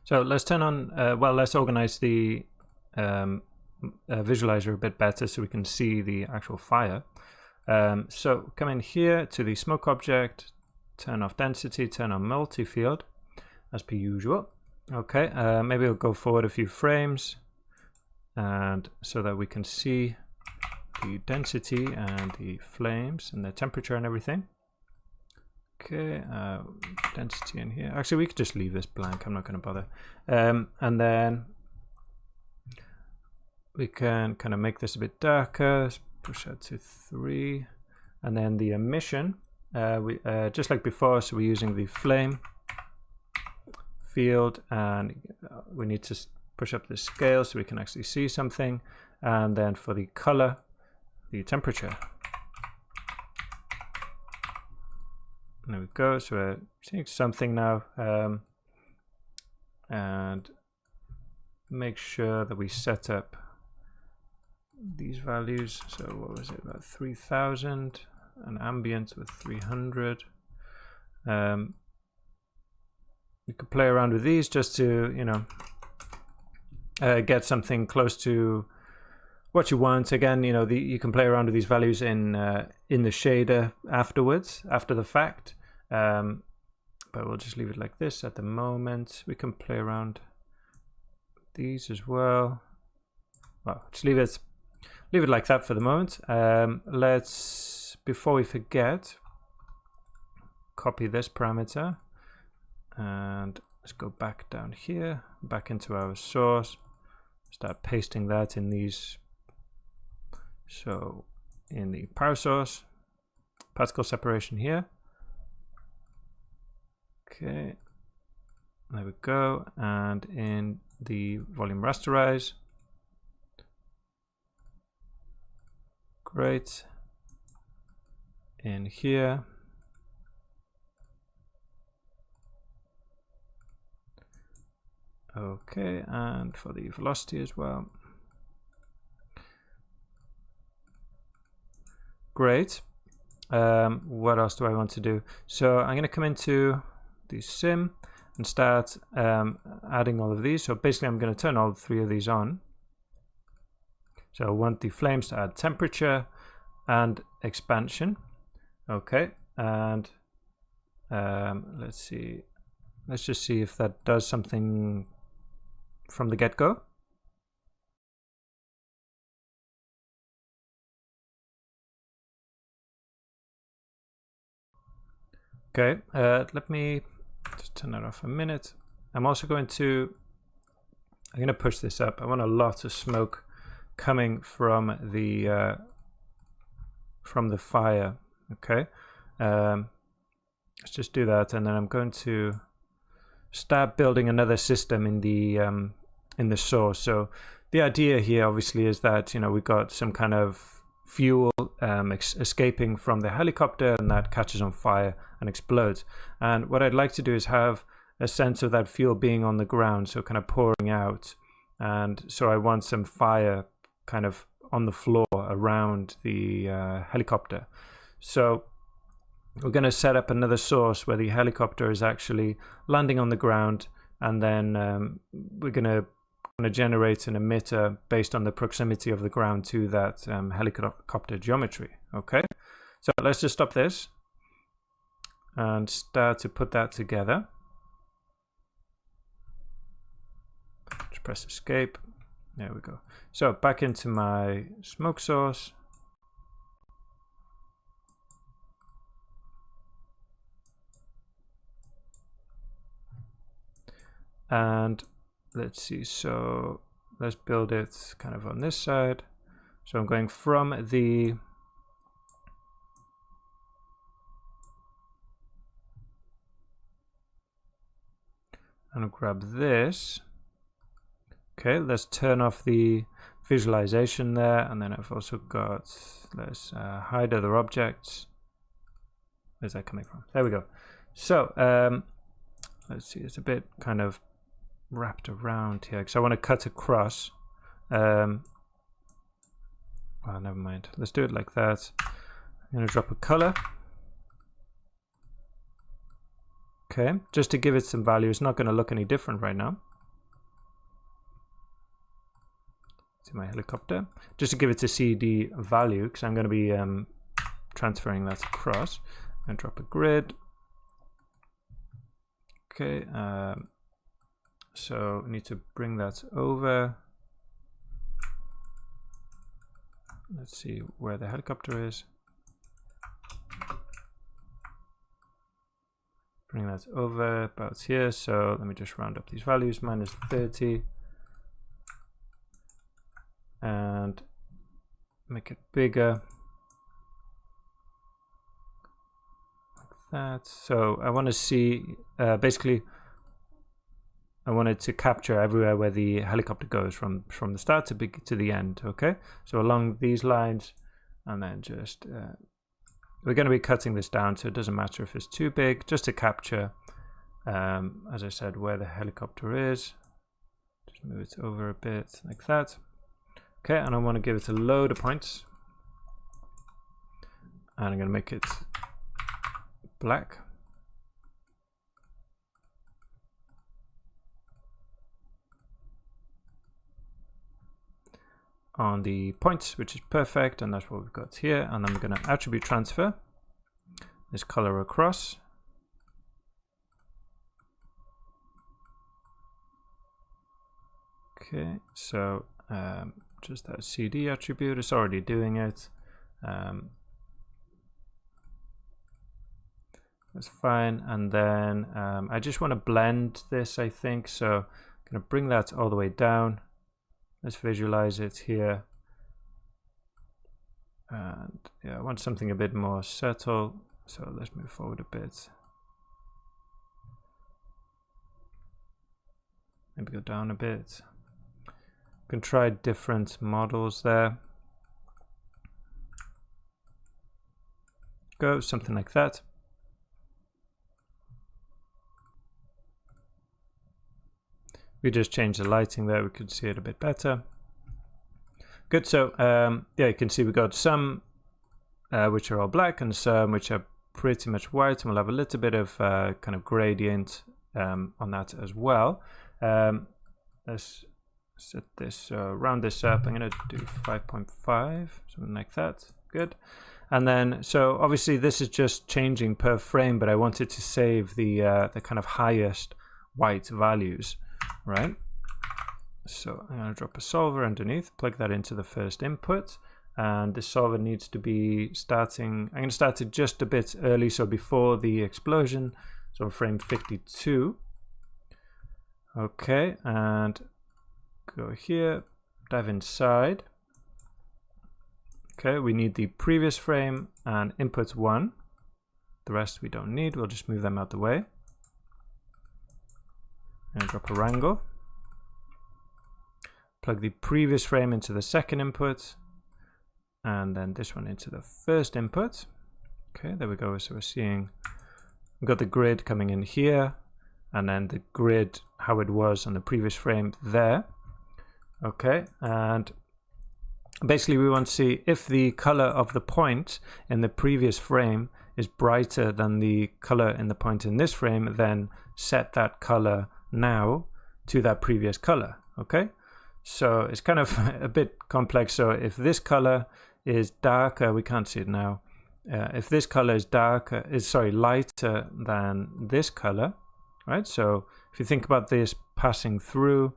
So let's turn on, let's organize the visualizer a bit better so we can see the actual fire. So come in here to the smoke object, turn off density, turn on multi-field as per usual. Okay, maybe we'll go forward a few frames and so that we can see the density and the flames and the temperature and everything. Okay, density in here. Actually, we could just leave this blank. I'm not going to bother. And then we can kind of make this a bit darker. Let's push that to 3. And then the emission, just like before, so we're using the flame field, and we need to push up the scale so we can actually see something. And then for the color, the temperature. There we go, so we're seeing something now, and make sure that we set up these values. So what was it, about 3000, and ambient with 300. You could play around with these just to, you know, get something close to what you want. Again, you know, you can play around with these values in the shader afterwards, after the fact. But we'll just leave it like this at the moment. We can play around these as well. Well, just leave it like that for the moment. Let's, before we forget, copy this parameter and let's go back down here, back into our source, start pasting that in these. So in the power source, particle separation here. Okay, there we go. And in the volume rasterize. Great. In here. Okay, and for the velocity as well. Great. What else do I want to do? So I'm going to come into the sim and start adding all of these. So basically I'm going to turn all 3 of these on. So I want the flames to add temperature and expansion. Okay, and let's see. Let's just see if that does something from the get-go. Okay, let me just turn that off a minute. I'm also going to push this up. I want a lot of smoke coming from the fire. Okay, let's just do that, and then I'm going to start building another system in the source. So the idea here obviously is that, you know, we've got some kind of fuel escaping from the helicopter, and that catches on fire and explodes. And what I'd like to do is have a sense of that fuel being on the ground, so kind of pouring out. And so I want some fire kind of on the floor around the helicopter. So we're going to set up another source where the helicopter is actually landing on the ground, and then we're going to generate an emitter based on the proximity of the ground to that helicopter geometry. Okay, so let's just stop this and start to put that together. Just press escape. There we go. So back into my smoke source. And let's see, so let's build it kind of on this side. So I'm going from the and grab this. Okay, let's turn off the visualization there, and then I've also got, let's hide other objects. Where's that coming from? There we go. So let's see, it's a bit kind of wrapped around here because I want to cut across. Well, never mind. Let's do it like that. I'm going to drop a color. Okay, just to give it some value. It's not going to look any different right now. to my helicopter, just to give it a CD value, because I'm going to be transferring that across. And drop a grid. Okay, so we need to bring that over. Let's see where the helicopter is. Bring that over about here. So let me just round up these values, minus 30. And make it bigger. That. So I want to see, basically, I wanted to capture everywhere where the helicopter goes from the start to the end. Okay, so along these lines, and then just we're going to be cutting this down, so it doesn't matter if it's too big, just to capture, as I said, where the helicopter is. Just move it over a bit like that. Okay, and I want to give it a load of points, and I'm going to make it black. On the points, which is perfect, and that's what we've got here. And then we're going to attribute transfer this color across. Okay, so just that CD attribute is already doing it. That's fine. And then I just want to blend this, I think. So I'm going to bring that all the way down. Let's visualize it here. And yeah, I want something a bit more subtle. So let's move forward a bit. Maybe go down a bit. You can try different models there. Go, something like that. We just change the lighting there, we could see it a bit better. Good, so yeah, you can see we've got some which are all black and some which are pretty much white, and we'll have a little bit of kind of gradient on that as well. Let's set this, round this up. I'm going to do 5.5, something like that. Good. And then, so obviously this is just changing per frame, but I wanted to save the kind of highest white values. Right, so I'm going to drop a solver underneath, plug that into the first input, and this solver needs to be starting, I'm going to start it just a bit early, so before the explosion, so frame 52. Okay, and go here, dive inside. Okay, we need the previous frame and input 1. The rest we don't need, we'll just move them out the way. And drop a wrangle. Plug the previous frame into the second input, and then this one into the first input. Okay, there we go. So we're seeing we've got the grid coming in here, and then the grid how it was on the previous frame there. Okay, and basically we want to see if the color of the point in the previous frame is brighter than the color in the point in this frame, then set that color now to that previous color. Okay, so it's kind of a bit complex. So if this color is darker, we can't see it now. If this color is lighter than this color, right? So if you think about this passing through,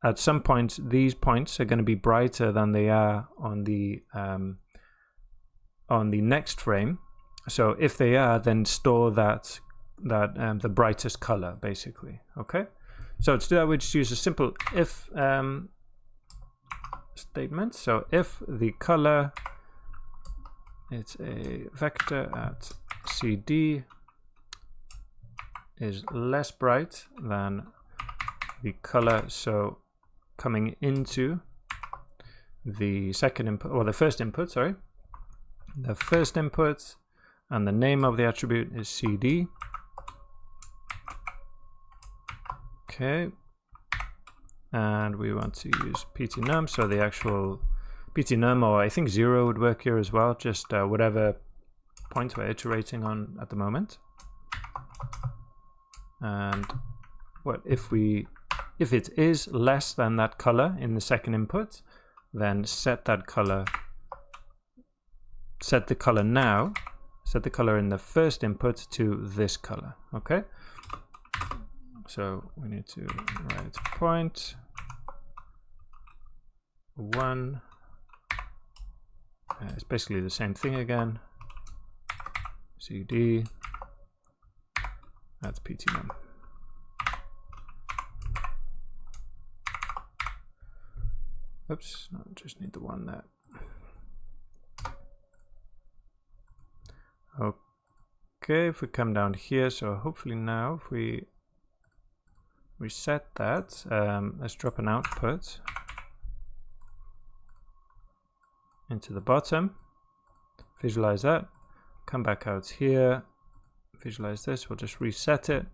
at some point these points are going to be brighter than they are on the next frame. So if they are, then store that the brightest color, basically. Okay, so to do that, we just use a simple if statement. So if the color, it's a vector at CD, is less bright than the color, so coming into the second input, or the first input, sorry, the first input, and the name of the attribute is CD. Okay, and we want to use ptnum, so the actual ptnum, or I think 0 would work here as well, just whatever point we're iterating on at the moment. And what if it is less than that color in the second input, then set that color, set the color now, set the color in the first input to this color. Okay, so we need to write point 1. It's basically the same thing again. CD, that's ptnum. Oops, no, just need the one there. Okay, if we come down here, so hopefully now if we reset that, let's drop an output into the bottom, visualize that, come back out here, visualize this, we'll just reset it,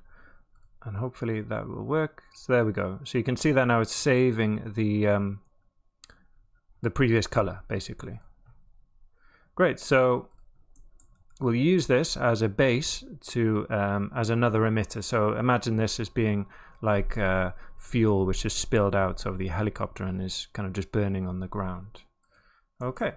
and hopefully that will work. So there we go. So you can see that now it's saving the previous color, basically. Great, so we'll use this as a base to as another emitter. So imagine this as being like fuel which is spilled out of the helicopter and is kind of just burning on the ground. Okay.